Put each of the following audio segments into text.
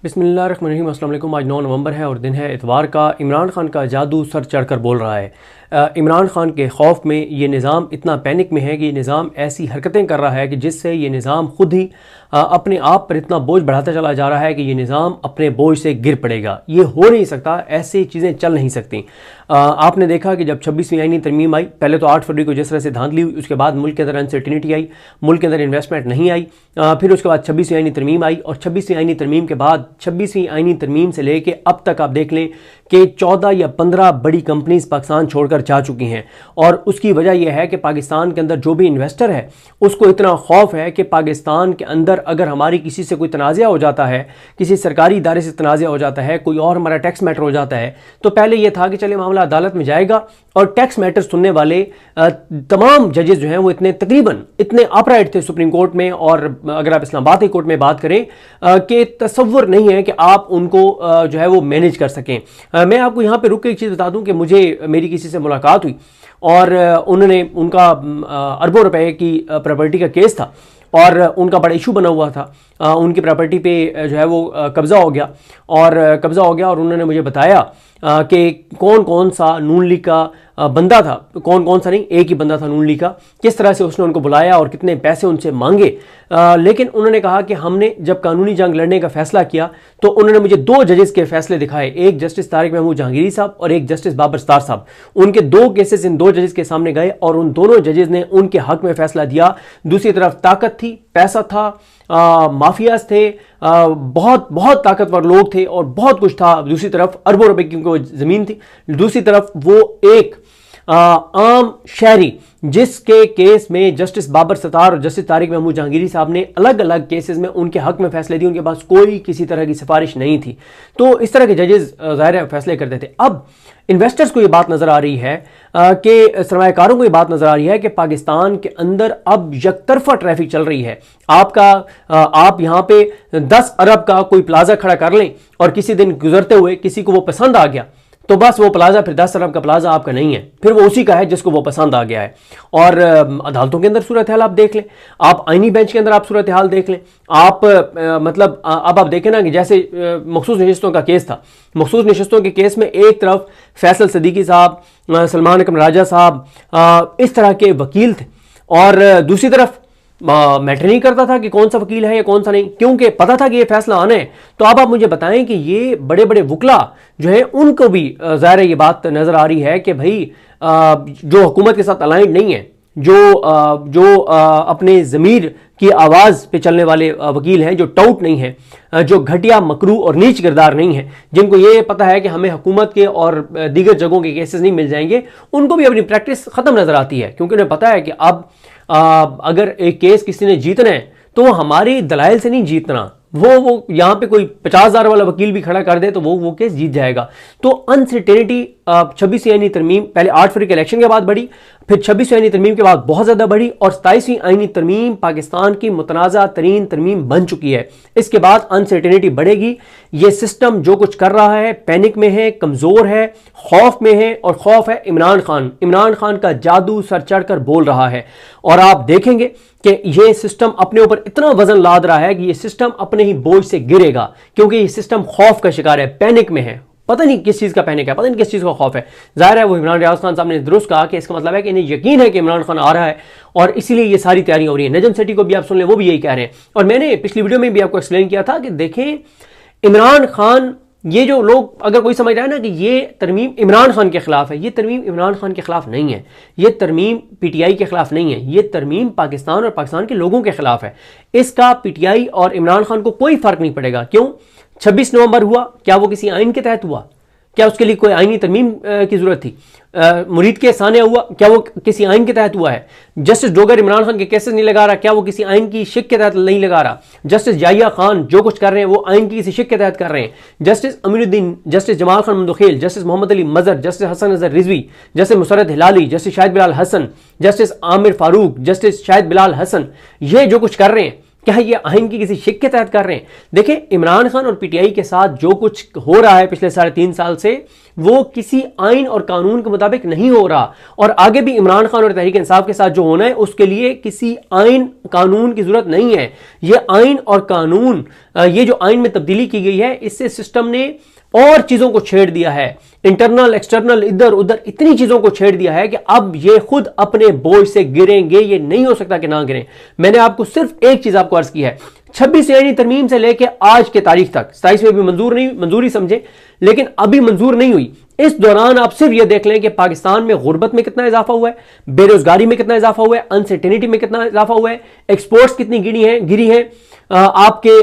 बिस्मिल्लाहिर्रहमानिर्रहीम। अस्सलाम वालेकुम। आज 9 नवंबर है और दिन है इतवार का। इमरान खान का जादू सर चढ़कर बोल रहा है। इमरान खान के खौफ में ये निज़ाम इतना पैनिक में है कि ये निज़ाम ऐसी हरकतें कर रहा है कि जिससे ये निज़ाम खुद ही अपने आप पर इतना बोझ बढ़ाता चला जा रहा है कि ये निज़ाम अपने बोझ से गिर पड़ेगा। ये हो नहीं सकता, ऐसी चीज़ें चल नहीं सकती। आपने देखा कि जब 26वीं आईनी तरमीम आई, पहले तो 8 फरवरी को जिस तरह से धांधली हुई, उसके बाद मुल्क के अंदर अनसर्टिनिटी आई, मुल्क के अंदर इन्वेस्टमेंट नहीं आई। फिर उसके बाद 26वीं आईनी तरमीम आई और 26वीं आईनी तरमीम के बाद 26वीं आईनी तरमीम से लेके अब तक आप देख लें कि 14 या 15 बड़ी कंपनीज पाकिस्तान छोड़कर जा चुकी हैं। और उसकी वजह यह है कि पाकिस्तान के अंदर जो भी इन्वेस्टर है उसको इतना खौफ है कि पाकिस्तान के अंदर अगर हमारी किसी से कोई तनाज़ा हो जाता है, किसी सरकारी इदारे से तनाज़ा हो जाता है, कोई और हमारा टैक्स मैटर हो जाता है, तो पहले यह था कि चले मामला अदालत में जाएगा और टैक्स मैटर सुनने वाले तमाम जजेस जो हैं वो तकरीबन इतने अपराइट थे सुप्रीम कोर्ट में, और अगर आप इस्लामाबाद हाई कोर्ट में बात करें कि तसव्वुर नहीं है कि आप उनको जो है वो मैनेज कर सकें। मैं आपको यहाँ पे रुक के एक चीज़ बता दूं कि मेरी किसी से मुलाकात हुई और उनका अरबों रुपए की प्रॉपर्टी का केस था और उनका बड़ा इशू बना हुआ था। उनकी प्रॉपर्टी पे जो है वो कब्ज़ा हो गया और उन्होंने मुझे बताया कि कौन कौन सा नून लीग का बंदा था, कौन कौन सा नहीं, एक ही बंदा था नून लीग का, किस तरह से उसने उनको बुलाया और कितने पैसे उनसे मांगे। लेकिन उन्होंने कहा कि हमने जब कानूनी जंग लड़ने का फैसला किया तो उन्होंने मुझे 2 जजेस के फैसले दिखाए, एक जस्टिस तारिक महमूद जहांगीरी साहब और एक जस्टिस बाबर सत्तार साहब। उनके 2 केसेस इन 2 जजेस के सामने गए और उन दोनों जजेस ने उनके हक में फैसला दिया। दूसरी तरफ ताकत थी, पैसा था, माफियाज थे, बहुत बहुत ताकतवर लोग थे और बहुत कुछ था। दूसरी तरफ अरबों रुपए की उनको ज़मीन थी। दूसरी तरफ वो एक आम शहरी जिसके केस में जस्टिस बाबर सत्तार और जस्टिस तारिक महमूद जहांगीरी साहब ने अलग अलग केसेस में उनके हक में फैसले दिए, उनके पास कोई किसी तरह की सिफारिश नहीं थी। तो इस तरह के जजेस ज़ाहिर है फैसले करते थे। अब इन्वेस्टर्स को ये बात नजर आ रही है कि सरमायाकारों को ये बात नजर आ रही है कि पाकिस्तान के अंदर अब यकतरफा ट्रैफिक चल रही है। आप यहाँ पे 10 अरब का कोई प्लाजा खड़ा कर लें और किसी दिन गुजरते हुए किसी को वो पसंद आ गया तो बस वो प्लाजा फिर 10 अरब का प्लाजा आपका नहीं है, फिर वो उसी का है जिसको वो पसंद आ गया है। और अदालतों के अंदर सूरत हाल आप देख लें, आप आईनी बेंच के अंदर आप सूरत हाल देख लें, आप मतलब अब आप देखें ना कि जैसे मखसूस नशिस्तों का केस था, मखसूस नशिस्तों के केस में एक तरफ फैसल सदीकी साहब, सलमान अकरम राजा साहब इस तरह के वकील थे और दूसरी तरफ मैटर नहीं करता था कि कौन सा वकील है या कौन सा नहीं, क्योंकि पता था कि ये फैसला आना है। तो अब आप मुझे बताएं कि ये बड़े बड़े वकला जो है उनको भी ज़ाहिर ये बात नज़र आ रही है कि भाई जो हुकूमत के साथ अलाइंड नहीं है, जो अपने ज़मीर की आवाज़ पे चलने वाले वकील हैं, जो टाउट नहीं है, जो घटिया मकरू और नीच किरदार नहीं है, जिनको ये पता है कि हमें हुकूमत के और दीगर जगहों के केसेस नहीं मिल जाएंगे, उनको भी अपनी प्रैक्टिस ख़त्म नज़र आती है। क्योंकि उन्हें पता है कि अब अगर एक केस किसी ने जीतना है तो वो हमारे दलाइल से नहीं जीतना, वो यहाँ पे कोई 50,000 वाला वकील भी खड़ा कर दे तो वो केस जीत जाएगा। तो अनसर्टेनिटी 26वीं आईनी तरमीम पहले 8 फरवरी के इलेक्शन के बाद बढ़ी, फिर 26वीं आईनी तरमीम के बाद बहुत ज्यादा बढ़ी और 27वीं आईनी तरमीम पाकिस्तान की मुतनाज़ा तरीन तरमीम बन चुकी है। इसके बाद अनसर्टेनिटी बढ़ेगी। ये सिस्टम जो कुछ कर रहा है पैनिक में है, कमजोर है, खौफ में है और खौफ है इमरान खान का जादू सर चढ़कर बोल रहा है। और आप देखेंगे कि ये सिस्टम अपने ऊपर इतना वजन लाद रहा है कि ये सिस्टम अपने ही बोझ से गिरेगा, क्योंकि ये सिस्टम खौफ का शिकार है, पैनिक में है। पता नहीं किस चीज का पैनिक है, पता नहीं किस चीज का खौफ है। जाहिर है वो इमरान रियाज खान साहब ने दुरुस्त कहा कि इसका मतलब है कि इन्हें यकीन है कि इमरान खान आ रहा है और इसीलिए ये सारी तैयारियां हो रही है। नजम सेठी को भी आप सुन लें, वो भी यही कह रहे हैं। और मैंने पिछली वीडियो में भी आपको एक्सप्लेन किया था कि देखें इमरान खान, ये जो लोग अगर कोई समझ रहा है ना कि ये तरमीम इमरान खान के खिलाफ है, ये तरमीम इमरान खान के खिलाफ नहीं है, ये तरमीम पीटीआई के खिलाफ नहीं है, ये तरमीम पाकिस्तान और पाकिस्तान के लोगों के खिलाफ है। इसका पीटीआई और इमरान खान को कोई फर्क नहीं पड़ेगा। क्यों? 26 नवंबर हुआ, क्या वो किसी आइन के तहत हुआ? क्या उसके लिए कोई आईनी तरमीम की जरूरत थी? मुरीद के सानिया हुआ, क्या वो किसी आइन के तहत हुआ है? जस्टिस डोगर इमरान खान के केसेस नहीं लगा रहा, क्या वो किसी आइन की शिक के तहत नहीं लगा रहा? जस्टिस जाहिया खान जो कुछ कर रहे हैं वो आइन की किसी शिक के तहत कर रहे हैं। Justice Amiruddin, justice Jamal Khan Mandokhail, justice Muhammad Ali Mazhar, justice Hasan Azhar Rizvi, justice Musarrat Hilali, justice Shahid Bilal Hasan, justice Amir Farooq, justice Shahid Bilal Hasan, ये जो कुछ कर रहे हैं क्या ये आइन की किसी शिक के तहत कर रहे हैं? देखिए, इमरान खान और पीटीआई के साथ जो कुछ हो रहा है पिछले 3.5 साल से, वो किसी आइन और कानून के मुताबिक नहीं हो रहा, और आगे भी इमरान खान और तहरीक इंसाफ के साथ जो होना है उसके लिए किसी आइन कानून की जरूरत नहीं है। ये आइन और कानून, ये जो आइन में तब्दीली की गई है, इससे सिस्टम ने और चीजों को छेड़ दिया है, इंटरनल एक्सटर्नल इधर उधर इतनी चीजों को छेड़ दिया है कि अब ये खुद अपने बोझ से गिरेंगे। ये नहीं हो सकता कि ना गिरें। मैंने आपको सिर्फ एक चीज आपको अर्ज की है, 26 यानी तरमीम से लेकर आज के तारीख तक 27 में भी मंजूरी समझे, लेकिन अभी मंजूर नहीं हुई। इस दौरान आप सिर्फ यह देख लें कि पाकिस्तान में गुर्बत में कितना इजाफा हुआ है, बेरोजगारी में कितना इजाफा हुआ है, अनसर्टेनिटी में कितना इजाफा हुआ है, एक्सपोर्ट्स कितनी गिरी है, आपके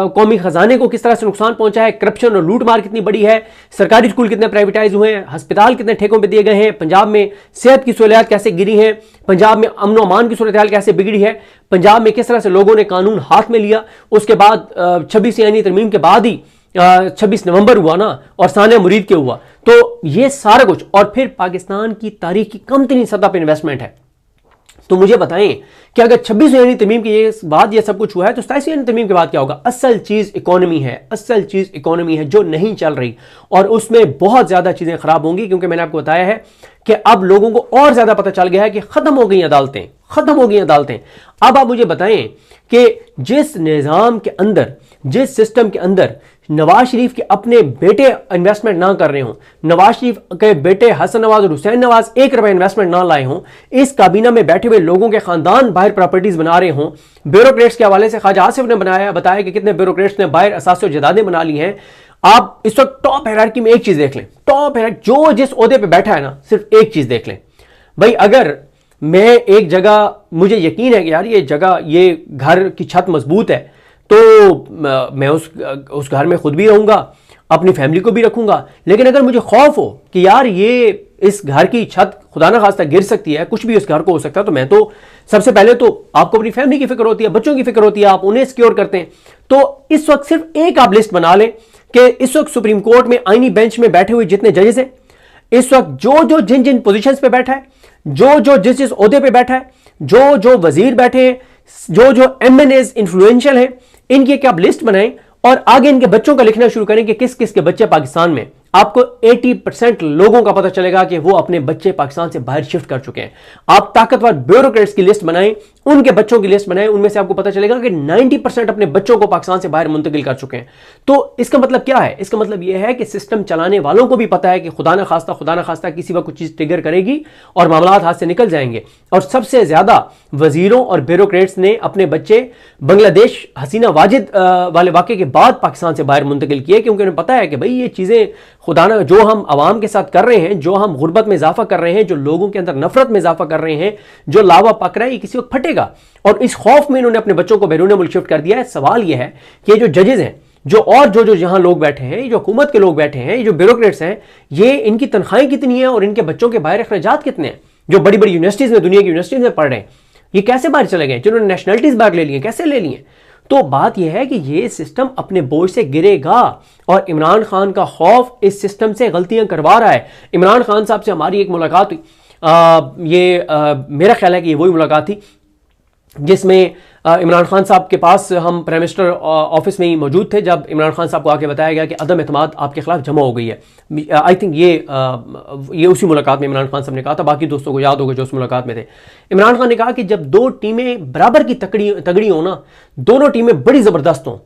कौमी खजाने को किस तरह से नुकसान पहुंचा है, करप्शन और लूटमार कितनी बड़ी है, सरकारी स्कूल कितने प्राइवेटाइज हुए हैं, अस्पताल कितने ठेकों पे दिए गए हैं, पंजाब में सेहत की सहूलियात कैसे गिरी हैं, पंजाब में अमन व अमान की सूरत हाल कैसे बिगड़ी है, पंजाब में किस तरह से लोगों ने कानून हाथ में लिया। उसके बाद 26 यानी तरमीम के बाद ही 26 नवंबर हुआ ना, और सानिया मुरीद के हुआ। तो ये सारा कुछ, और फिर पाकिस्तान की तारीख की कम तरीन सतह पर इन्वेस्टमेंट है। तो मुझे बताएं कि अगर 26 यानी तरमीम के बाद ये सब कुछ हुआ है, तो 27 यानी तरमीम के बाद क्या होगा? असल चीज इकोनॉमी है, असल चीज इकोनॉमी है जो नहीं चल रही, और उसमें बहुत ज्यादा चीजें खराब होंगी, क्योंकि मैंने आपको बताया है कि अब लोगों को और ज्यादा पता चल गया है कि खत्म हो गई अदालतें, खत्म हो गई अदालतें। अब आप मुझे बताएं कि जिस निजाम के अंदर, जिस सिस्टम के अंदर नवाज शरीफ के अपने बेटे इन्वेस्टमेंट ना कर रहे हों, नवाज शरीफ के बेटे हसन नवाज और हुसैन नवाज 1 रुपया इन्वेस्टमेंट ना लाए हों, इस काबीना में बैठे हुए लोगों के खानदान बाहर प्रॉपर्टीज बना रहे हों, ब्यूरोक्रेट्स के हवाले से ख्वाजा आसिफ ने बताया कि कितने ब्यूरोक्रेट्स ने बाहर असासे और जदादें बना ली हैं। आप इस वक्त टॉप हायरार्की में एक चीज देख लें, टॉप हायरार्की जो जिस ओहदे पे बैठा है ना, सिर्फ एक चीज देख लें भाई। अगर मैं एक जगह, मुझे यकीन है कि यार ये जगह, ये घर की छत मजबूत है, तो मैं उस घर में खुद भी रहूंगा, अपनी फैमिली को भी रखूंगा। लेकिन अगर मुझे खौफ हो कि यार ये इस घर की छत खुदा ना खास्ता गिर सकती है, कुछ भी इस घर को हो सकता है, तो मैं तो सबसे पहले तो आपको अपनी फैमिली की फिक्र होती है, बच्चों की फिक्र होती है, आप उन्हें सिक्योर करते हैं। तो इस वक्त सिर्फ एक आप लिस्ट बना लें कि इस वक्त सुप्रीम कोर्ट में आईनी बेंच में बैठे हुए जितने जजेस हैं, इस वक्त जो जिन पोजीशंस पे बैठा है, जो जिस ओहदे पे बैठा है, जो वजीर बैठे हैं, जो एमएनएस इन्फ्लुएंशियल हैं, इनकी एक आप लिस्ट बनाएं और आगे इनके बच्चों का लिखना शुरू करें कि किस किस के बच्चे पाकिस्तान में। आपको 80% लोगों का पता चलेगा कि वो अपने बच्चे पाकिस्तान से बाहर शिफ्ट कर चुके हैं। आप ताकतवर ब्यूरोक्रेट्स की लिस्ट बनाएं, उनके बच्चों की लिस्ट बनाएं, उनमें से आपको पता चलेगा कि 90% अपने बच्चों को पाकिस्तान से बाहर मुंतकिल कर चुके हैं। तो इसका मतलब क्या है? इसका मतलब यह है कि सिस्टम चलाने वालों को भी पता है कि खुदा न खास्ता किसी वक्त कुछ चीज ट्रिगर करेगी और मामला हाथ से निकल जाएंगे। और सबसे ज्यादा वजीरों और ब्यूरोक्रेट्स ने अपने बच्चे बांग्लादेश हसीना वाजिद वाले वाक़े के बाद पाकिस्तान से बाहर मुंतकिल किए, क्योंकि उन्हें पता है कि भाई ये चीजें खुदा ना, जो हम अवाम के साथ कर रहे हैं, जो हम गुर्बत में इजाफा कर रहे हैं, जो लोगों के अंदर नफरत में इजाफा कर रहे हैं, जो लावा पक रहा है, ये किसी वक्त फटेगा। और इस खौफ में इन्होंने अपने बच्चों को बैरून मुल्क शिफ्ट कर दिया है। सवाल यह है कि जो जजेस हैं, जो यहां लोग बैठे हैं, जो हुकूमत के लोग बैठे हैं, जो ब्यूरोक्रेट्स हैं, ये इनकी तनख्वाहें कितनी है और इनके बच्चों के बाहर अखराजात कितने हैं? जो बड़ी बड़ी यूनिवर्सिटीज में, दुनिया की यूनिवर्सिटीज में पढ़ रहे हैं, ये कैसे बाहर चले गए? जिन्होंने नेशनलिटीज बाहर ले लिए, कैसे ले लिए? तो बात यह है कि यह सिस्टम अपने बोझ से गिरेगा, और इमरान खान का खौफ इस सिस्टम से गलतियां करवा रहा है। इमरान खान साहब से हमारी एक मुलाकात हुई, मेरा ख्याल है कि ये वही मुलाकात थी जिसमें इमरान खान साहब के पास हम प्राइम मिनिस्टर ऑफिस में ही मौजूद थे, जब इमरान खान साहब को आके बताया गया कि अदम एतमाद आपके खिलाफ जमा हो गई है। आई थिंक ये उसी मुलाकात में इमरान खान साहब ने कहा था, बाकी दोस्तों को याद होगा जो उस मुलाकात में थे। इमरान खान ने कहा कि जब दो टीमें बराबर की तगड़ी हो ना, दोनों टीमें बड़ी ज़बरदस्त हों,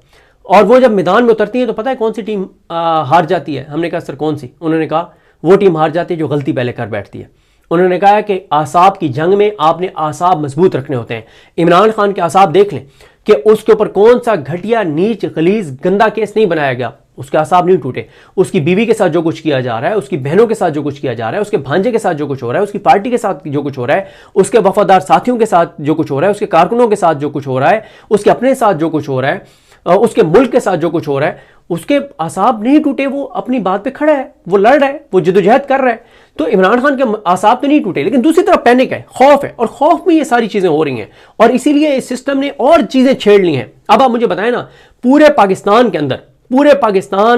और वो जब मैदान में उतरती हैं तो पता है कौन सी टीम हार जाती है? हमने कहा सर कौन सी? उन्होंने कहा वो टीम हार जाती है जो गलती पहले कर बैठती है। उन्होंने कहा कि आसाब की जंग में आपने आसाब मजबूत रखने होते हैं। इमरान खान के आसाब देख लें कि उसके ऊपर कौन सा घटिया, नीच, गलीज, गंदा केस नहीं बनाया गया, उसके आसाब नहीं टूटे। उसकी बीवी के साथ जो कुछ किया जा रहा है, उसकी बहनों के साथ जो कुछ किया जा रहा है, उसके भांजे के साथ जो कुछ हो रहा है, उसकी पार्टी के साथ जो कुछ हो रहा है, उसके वफादार साथियों के साथ जो कुछ हो रहा है, उसके कारकुनों के साथ जो कुछ हो रहा है, उसके अपने साथ जो कुछ हो रहा है, उसके मुल्क के साथ जो कुछ हो रहा है, उसके आसाब नहीं टूटे। वो अपनी बात पे खड़ा है, वो लड़ रहा है, वो जदोजहद कर रहा है। तो इमरान खान के आसाब तो नहीं टूटे, लेकिन दूसरी तरफ पैनिक है, खौफ है, और खौफ में ये सारी चीजें हो रही हैं, और इसीलिए इस सिस्टम ने और चीजें छेड़ ली हैं। अब आप मुझे बताएं ना, पूरे पाकिस्तान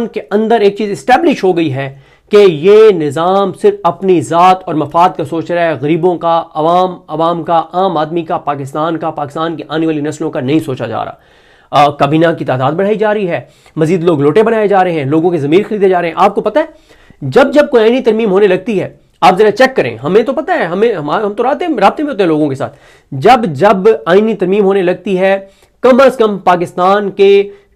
के अंदर एक चीज स्टैब्लिश हो गई है कि ये निज़ाम सिर्फ अपनी ज़ात और मफाद का सोच रहा है, गरीबों का, अवाम का, आम आदमी का, पाकिस्तान का, पाकिस्तान की आने वाली नस्लों का नहीं सोचा जा रहा। काबीना की तादाद बढ़ाई जा रही है, मजीद लोग लोटे बनाए जा रहे हैं, लोगों के ज़मीर खरीदे जा रहे हैं। आपको पता है जब जब कोई आईनी तरमीम होने लगती है, आप जरा चेक करें, हमें तो पता है, हम तो राब्ते में होते हैं लोगों के साथ, जब जब आईनी तरमीम होने लगती है कम अज कम पाकिस्तान के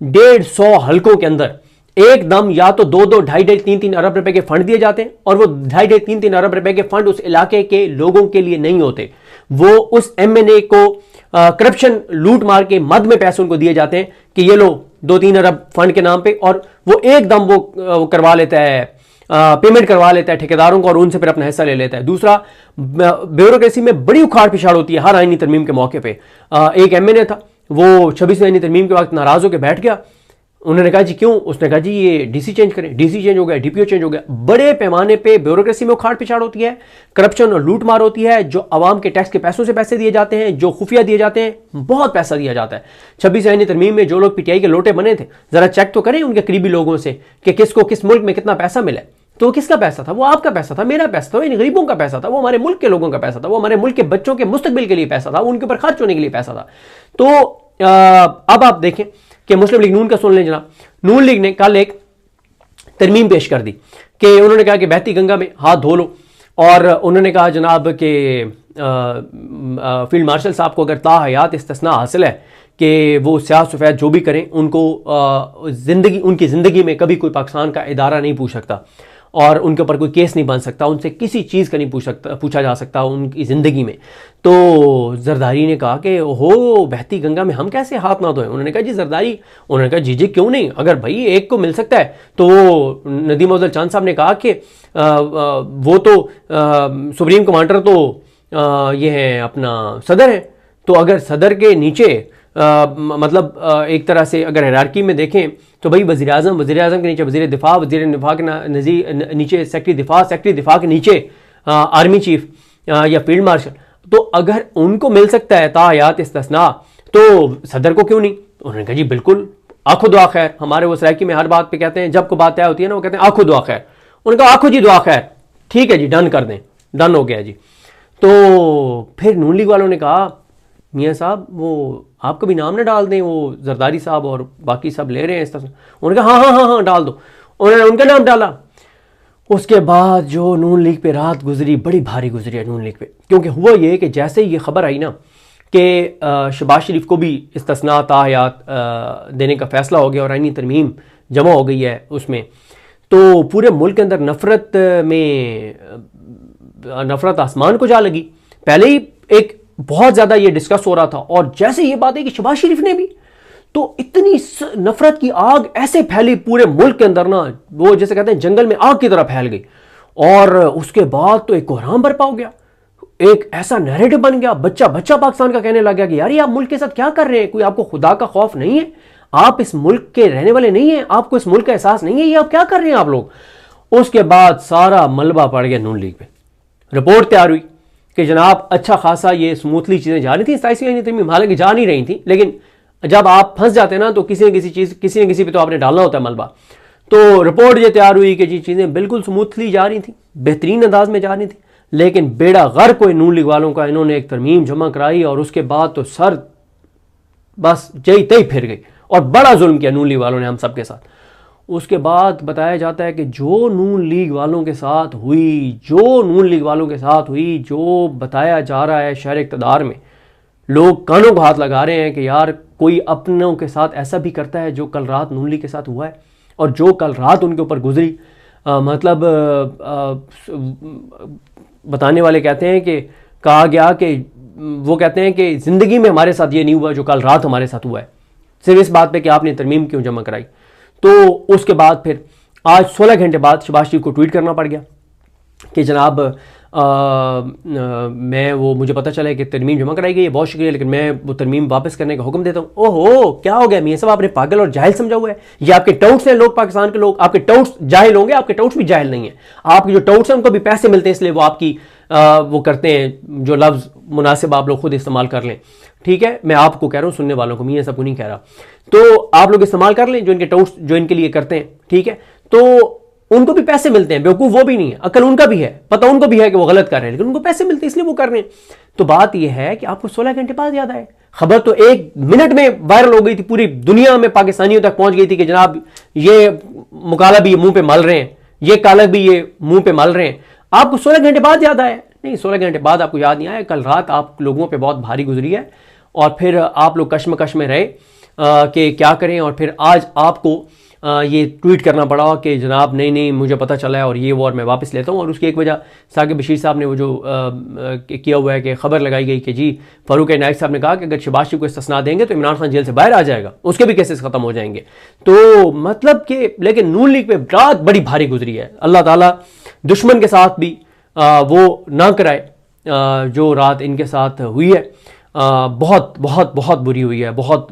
150 हलकों के अंदर एकदम या तो 2-2, 2.5-2, 3-3 अरब रुपए के फंड दिए जाते हैं, और वो 2.5-2, 3-3 अरब रुपए के फंड उस इलाके के लोगों के लिए नहीं होते, वो उस एमएनए को करप्शन लूट मार के मद में पैसे उनको दिए जाते हैं कि ये लो 2-3 अरब फंड के नाम पे, और वो एकदम वो करवा लेता है, पेमेंट करवा लेता है ठेकेदारों को, और उनसे फिर अपना हिस्सा ले लेता है। दूसरा, ब्यूरोक्रेसी में बड़ी उखाड़ पिछाड़ होती है हर आईनी तरमीम के मौके पे। एक एमएनए था, वो 26वीं आईनी तरमीम के वक्त नाराज होकर बैठ गया। उन्होंने कहा जी क्यों? उसने कहा जी ये डीसी चेंज करें। डीसी चेंज हो गया, डीपीओ चेंज हो गया। बड़े पैमाने पे ब्यूरोक्रेसी में उखाड़ पिछाड़ होती है, करप्शन और लूट मार होती है, जो आवाम के टैक्स के पैसों से पैसे दिए जाते हैं, जो खुफिया दिए जाते हैं, बहुत पैसा दिया जाता है। 26 आईनी तरमीम में जो लोग पीटीआई के लोटे बने थे, जरा चेक तो करें उनके करीबी लोगों से कि किसको किस मुल्क में कितना पैसा मिला। तो वो किसका पैसा था? वो आपका पैसा था, मेरा पैसा था, वो इन गरीबों का पैसा था, वो हमारे मुल्क के लोगों का पैसा था, वो हमारे मुल्क के बच्चों के मुस्तकबिल के लिए पैसा था, उनके ऊपर खर्च होने के लिए पैसा था। तो अब आप देखें कि मुस्लिम लीग नून का सुन लें जनाब। नून लीग ने कल एक तरमीम पेश कर दी कि उन्होंने कहा कि बहती गंगा में हाथ धो लो, और उन्होंने कहा जनाब कि फील्ड मार्शल साहब को अगर ताहयात इस्तिस्ना हासिल है कि वो स्याह सफ़ेद जो भी करें, उनको उनकी ज़िंदगी में कभी कोई पाकिस्तान का इदारा नहीं पूछ सकता, और उनके ऊपर कोई केस नहीं बन सकता, उनसे किसी चीज़ का नहीं पूछा जा सकता उनकी ज़िंदगी में। तो जरदारी ने कहा कि हो बहती गंगा में हम कैसे हाथ ना धोएं? उन्होंने कहा जी जरदारी, उन्होंने कहा जी क्यों नहीं, अगर भाई एक को मिल सकता है। तो नदीम अफजल चांद साहब ने कहा कि वो तो सुप्रीम कमांडर तो ये है अपना सदर है, तो अगर सदर के नीचे मतलब एक तरह से अगर हायरार्की में देखें तो भाई वज़ीर आज़म के नीचे वज़ीर दिफा के नीचे सेक्रेटरी दिफा के नीचे आर्मी चीफ या फील्ड मार्शल। तो अगर उनको मिल सकता है तायात इस्तिस्ना, तो सदर को क्यों नहीं? उन्होंने कहा जी बिल्कुल, आखो दुआ खैर। हमारे वो सराइकी में हर बात पे कहते हैं, जब को बात तय होती है ना, वो कहते हैं आखो दुआ खैर। उन्होंने कहा आखो जी दुआ खैर, ठीक है जी, डन कर दें, डन हो गया जी। तो फिर नून लीग वालों ने कहा मियाँ साहब वो आपका भी नाम ना डाल दें, वो जरदारी साहब और बाकी सब ले रहे हैं इस तरह। उन्होंने कहा हाँ डाल दो। उन्होंने उनका नाम डाला। उसके बाद जो नून लीग पे रात गुजरी, बड़ी भारी गुजरी है नून लीग पे, क्योंकि हुआ ये कि जैसे ही ये खबर आई ना कि शहबाज शरीफ को भी इस्तिस्ना ताहयात देने का फैसला हो गया और आईनी तरमीम जमा हो गई है उसमें, तो पूरे मुल्क के अंदर नफरत आसमान को जा लगी। पहले ही एक बहुत ज़्यादा ये डिस्कस हो रहा था, और जैसे ये बात है कि शहबाज शरीफ ने भी, तो इतनी नफरत की आग ऐसे फैली पूरे मुल्क के अंदर ना, वो जैसे कहते हैं जंगल में आग की तरह फैल गई। और उसके बाद तो एक कोहराम बरपा हो गया, एक ऐसा नैरेटिव बन गया, बच्चा पाकिस्तान का कहने लग गया कि यार ये आप मुल्क के साथ क्या कर रहे हैं, कोई आपको खुदा का खौफ नहीं है, आप इस मुल्क के रहने वाले नहीं हैं, आपको इस मुल्क का एहसास नहीं है, ये आप क्या कर रहे हैं आप लोग। उसके बाद सारा मलबा पड़ गया नून लीग पे। रिपोर्ट तैयार हुई कि जनाब अच्छा खासा ये स्मूथली चीज़ें जा रही थी, 27वीं आईनी तरमीम हालांकि जा नहीं रही थी, लेकिन जब आप फंस जाते हैं ना तो किसी न किसी पे तो आपने डालना होता है मलबा। तो रिपोर्ट ये तैयार हुई कि जी चीज़ें बिल्कुल स्मूथली जा रही थी, बेहतरीन अंदाज में जा रही थी, लेकिन बेड़ा गर्क कोई नून लीग वालों का, इन्होंने एक तरमीम जमा कराई और उसके बाद तो सर बस जई तई फिर गई, और बड़ा जुल्म किया नून लीग वालों ने हम सब के साथ। उसके बाद बताया जाता है कि जो नून लीग वालों के साथ हुई, जो बताया जा रहा है शहर इक़्तिदार में, लोग कानों को हाथ लगा रहे हैं कि यार कोई अपनों के साथ ऐसा भी करता है जो कल रात नून लीग के साथ हुआ है, और जो कल रात उनके ऊपर गुजरी। बताने वाले कहते हैं कि कहा गया कि वो कहते हैं कि ज़िंदगी में हमारे साथ ये नहीं हुआ जो कल रात हमारे साथ हुआ है, सिर्फ इस बात पे कि आपने तरमीम क्यों जमा कराई। तो उसके बाद फिर आज 16 घंटे बाद शहबाज शरीफ को ट्वीट करना पड़ गया कि जनाब मुझे पता चला है कि तरमीम जमा कराई गई है, बहुत शुक्रिया, लेकिन मैं वो तरमीम वापस करने का हुक्म देता हूँ। ओहो क्या हो गया मियां साहब, आपने पागल और जाहिल समझा हुआ है? ये आपके टाउट्स हैं, लोग पाकिस्तान के लोग, आपके टाउट्स जाहिल होंगे, आपके टाउट्स भी जाहिल नहीं है। आपके जो टाउट्स हैं उनको भी पैसे मिलते हैं, इसलिए वो आपकी वो करते हैं, जो लफ्ज़ मुनासिब आप लोग खुद इस्तेमाल कर लें, ठीक है। मैं आपको कह रहा हूँ, सुनने वालों को, मियां साहब को नहीं कह रहा। तो आप लोग इस्तेमाल कर लें जो इनके टाउट्स जो इनके लिए करते हैं, ठीक है। तो उनको भी पैसे मिलते हैं, बेवकूफ़ वो भी नहीं है, अकल उनका भी है, पता उनको भी है कि वो गलत कर रहे हैं, लेकिन उनको पैसे मिलते हैं इसलिए वो कर रहे हैं। तो बात यह है कि आपको 16 घंटे बाद याद आए। खबर तो 1 मिनट में वायरल हो गई थी, पूरी दुनिया में पाकिस्तानियों तक पहुंच गई थी कि जनाब ये मुकाला भी ये मुंह पे मल रहे हैं, ये कालक भी ये मुंह पे मल रहे हैं। आपको 16 घंटे बाद याद आया? नहीं, 16 घंटे बाद आपको याद नहीं आया। कल रात आप लोगों पे बहुत भारी गुजरी है और फिर आप लोग कश्मकश में रहे कि क्या करें, और फिर आज आपको ये ट्वीट करना पड़ा कि जनाब नहीं मुझे पता चला है और ये वो, और मैं वापस लेता हूँ। और उसकी एक वजह साकिब बशीर साहब ने वो जो किया हुआ है कि खबर लगाई गई कि जी फारूक इनायत साहब ने कहा कि अगर शहबाज शरीफ को इस्तिस्ना देंगे तो इमरान खान जेल से बाहर आ जाएगा, उसके भी केसेस खत्म हो जाएंगे। तो मतलब कि लेकिन नून लीग पे रात बड़ी भारी गुजरी है। अल्लाह ताला दुश्मन के साथ भी वो ना कराए जो रात इनके साथ हुई है। बहुत बहुत बहुत बुरी हुई है, बहुत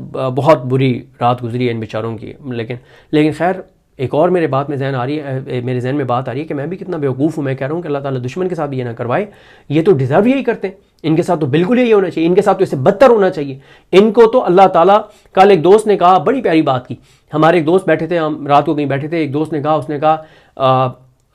बुरी रात गुजरी है इन बेचारों की। लेकिन खैर एक और मेरे बात में जहन आ रही है, मेरे जहन में बात आ रही है कि मैं भी कितना बेवकूफ़ हूँ। मैं कह रहा हूँ कि अल्लाह ताला दुश्मन के साथ भी ये ना करवाए, ये तो डिज़र्व यही करते हैं, इनके साथ तो बिल्कुल यही होना चाहिए, इनके साथ तो इससे बदतर होना चाहिए। इनको तो अल्लाह ताला, कल एक दोस्त ने कहा, बड़ी प्यारी बात की, हमारे एक दोस्त बैठे थे, हम रात को कहीं बैठे थे, एक दोस्त ने कहा, उसने कहा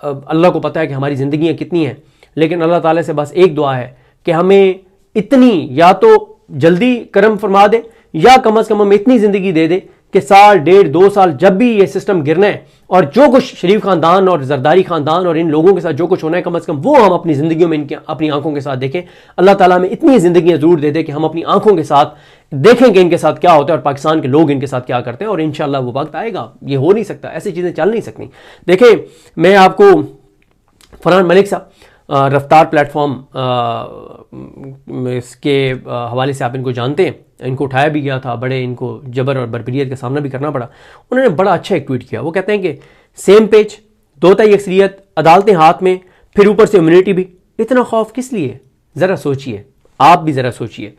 अल्लाह को पता है कि हमारी ज़िंदगियाँ कितनी हैं, लेकिन अल्लाह ताला से बस एक दुआ है कि हमें इतनी या तो जल्दी करम फरमा दे या कम से कम हमें इतनी ज़िंदगी दे दे कि 1 1.5 2 साल जब भी ये सिस्टम गिरना है और जो कुछ शरीफ खानदान और जरदारी खानदान और इन लोगों के साथ जो कुछ होना है, कम से कम वो हम अपनी ज़िंदगियों में इनकी अपनी आंखों के साथ देखें। अल्लाह ताला हमें इतनी ज़िंदगियाँ ज़रूर दे दे कि हम अपनी आंखों के साथ देखें कि इनके साथ क्या होता है और पाकिस्तान के लोग इनके साथ क्या करते हैं। और इंशाअल्लाह वो वक्त आएगा, ये हो नहीं सकता, ऐसी चीज़ें चल नहीं सकती। देखें, मैं आपको फरहान मलिक साहब रफ्तार प्लेटफॉर्म इसके हवाले से आप इनको जानते हैं, इनको उठाया भी गया था, बड़े इनको जबर और बरबरीत का सामना भी करना पड़ा। उन्होंने बड़ा अच्छा एक ट्वीट किया। वो कहते हैं कि सेम पेज, 2 अक्सरियत, अदालतें हाथ में, फिर ऊपर से इम्यूनिटी भी। इतना खौफ किस लिए? ज़रा सोचिए, आप भी ज़रा सोचिए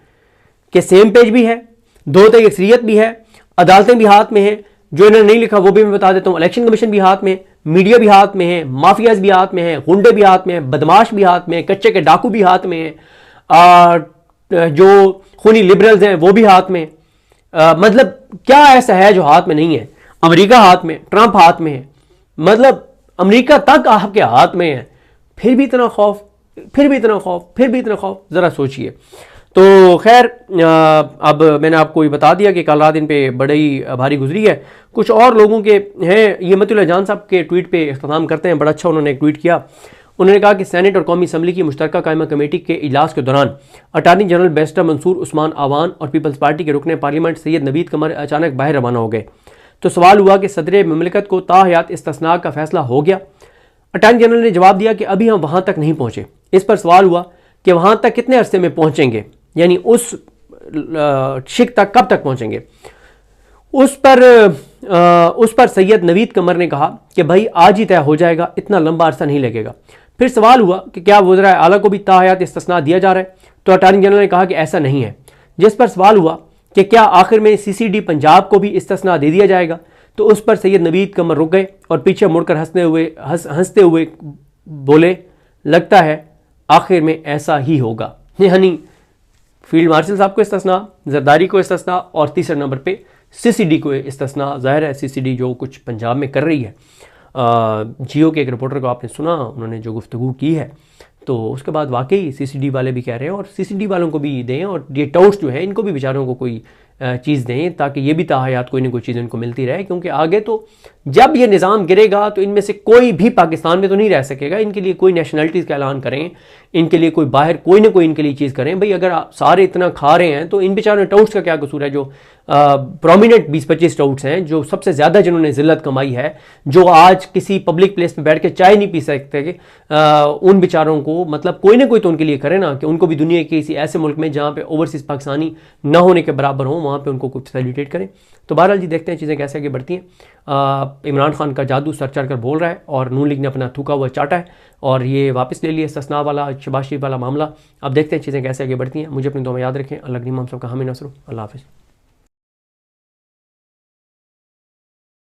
कि सेम पेज भी है, 2 अक्सरियत भी है, अदालतें भी हाथ में हैं। जो इन्होंने नहीं लिखा वो भी मैं बता देता हूँ, इलेक्शन कमीशन भी हाथ में, मीडिया भी हाथ में है, माफियाज भी हाथ में है, गुंडे भी हाथ में है, बदमाश भी हाथ में है, कच्चे के डाकू भी हाथ में है, जो खूनी लिबरल्स हैं वो भी हाथ में। मतलब क्या ऐसा है जो हाथ में नहीं है? अमेरिका हाथ में, ट्रंप हाथ में है, मतलब अमेरिका तक आपके हाथ में है, फिर भी इतना खौफ, फिर भी इतना खौफ, फिर भी इतना खौफ। ज़रा सोचिए। तो खैर अब मैंने आपको ये बता दिया कि कल रात इन पे बड़ी भारी गुजरी है। कुछ और लोगों के हैं, ये मतुल्ला जान साहब के ट्वीट पे इख्तिताम करते हैं। बड़ा अच्छा उन्होंने एक ट्वीट किया। उन्होंने कहा कि सेनेट और कौमी असम्बली की मुश्तरका कायमा कमेटी के इजलास के दौरान attorney general barrister Mansoor Usman Awan और पीपल्स पार्टी के रुकने पार्लियामेंट सैयद नवीद कमर अचानक बाहर रवाना हो गए। तो सवाल हुआ कि सदर ममलिकत को ताहयात इस्तिस्ना का फैसला हो गया। अटारनी जनरल ने जवाब दिया कि अभी हम वहाँ तक नहीं पहुँचे। इस पर सवाल हुआ कि वहाँ तक कितने अरसे में पहुँचेंगे, यानी उस शिक तक कब तक पहुँचेंगे। उस पर सैयद नवीद कमर ने कहा कि भाई आज ही तय हो जाएगा, इतना लंबा अरसा नहीं लगेगा। फिर सवाल हुआ कि क्या वज़ीर आला को भी ताहयात इस्तिस्ना दिया जा रहा है, तो अटॉर्नी जनरल ने कहा कि ऐसा नहीं है। जिस पर सवाल हुआ कि क्या आखिर में CCD पंजाब को भी इस्तिस्ना दे दिया जाएगा, तो उस पर सैयद नवीद कमर रुक गए और पीछे मुड़कर हंसते हुए बोले, लगता है आखिर में ऐसा ही होगा। यानी फील्ड मार्शल साहब को इस्तिस्ना, जरदारी को इस्तिस्ना और तीसरे नंबर पे CCD को इस्तिस्ना। ज़ाहिर है CCD जो कुछ पंजाब में कर रही है, जियो के एक रिपोर्टर को आपने सुना, उन्होंने जो गुफ्तगू की है, तो उसके बाद वाकई CCD वाले भी कह रहे हैं और CCD वालों को भी दें और ये टाउट्स जो है इनको भी बेचारों को कोई चीज़ दें ताकि ये भी ताहयात कोई ना कोई चीज़ इनको मिलती रहे। क्योंकि आगे तो जब ये निज़ाम गिरेगा तो इनमें से कोई भी पाकिस्तान में तो नहीं रह सकेगा। इनके लिए कोई नेशनलिटीज़ का ऐलान करें, इनके लिए कोई बाहर कोई ना कोई इनके लिए चीज़ करें। भाई अगर आप सारे इतना खा रहे हैं तो इन बेचारों टाउट्स का क्या कसूर है? जो प्रोमिनेंट 20-25 टाउट्स हैं, जो सबसे ज़्यादा जिन्होंने जिल्लत कमाई है, जो आज किसी पब्लिक प्लेस पे बैठ के चाय नहीं पी सकते, उन बेचारों को मतलब कोई ना कोई तो उनके लिए करे ना, कि उनको भी दुनिया के किसी ऐसे मुल्क में जहाँ पे ओवरसीज़ पाकिस्तानी ना होने के बराबर हों, वहाँ पे उनको कुछ फैसिलिटेट करें। तो बहरहाल जी देखते हैं चीज़ें कैसे आगे बढ़ती हैं। इमरान खान का जादू सर चढ़ कर बोल रहा है और नून लीग ने अपना थूका हुआ चाटा है और ये वापस ले लिया इस्तिस्ना वाला, शहबाज शरीफ वाला मामला। अब देखते हैं चीज़ें कैसे आगे बढ़ती हैं। मुझे अपनी दुआ में याद रखें। अल्लाह की हम सबका हामी नसर। अल्लाह हाफ़िज़।